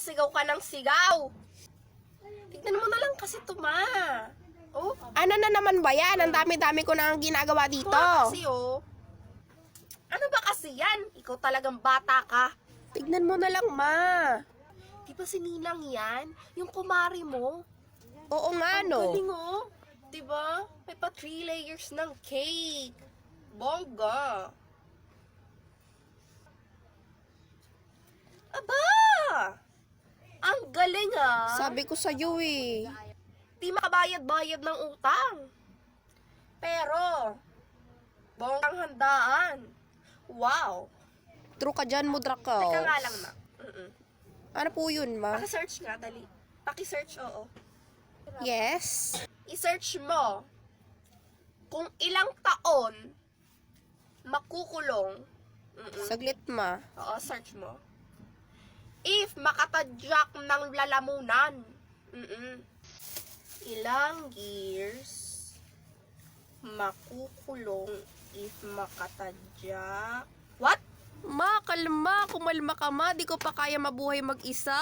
sigaw ka ng sigaw. Tignan mo na lang kasi ito, ma. Oh, Ano na naman ba yan? Ang dami-dami ko nang ginagawa dito. kasi oh. Ano ba kasi yan? Ikaw talagang bata ka. Tignan mo na lang, ma. Di ba si Ninang yan? Yung kumari mo? Oo nga, no? Galing oh. Di ba? May pa 3 layers ng cake. Bongga. Aba! Ang galing ah. Sabi ko sa'yo eh. Di makabayad-bayad ng utang. Pero, bonggang handaan. Wow. True ka dyan, Mudrakaw. Teka nga lang na. Ano po yun, ma? Paki-search nga, dali. Paki-search, oo. Yes? I-search mo kung ilang taon makukulong. Saglit, ma. Oo, search mo. If makatadyak ng lalamunan. Ilang years makukulong if makatadyak. What? Ma, kalma. Kumalma ka, ma. Di ko pa kaya mabuhay mag-isa.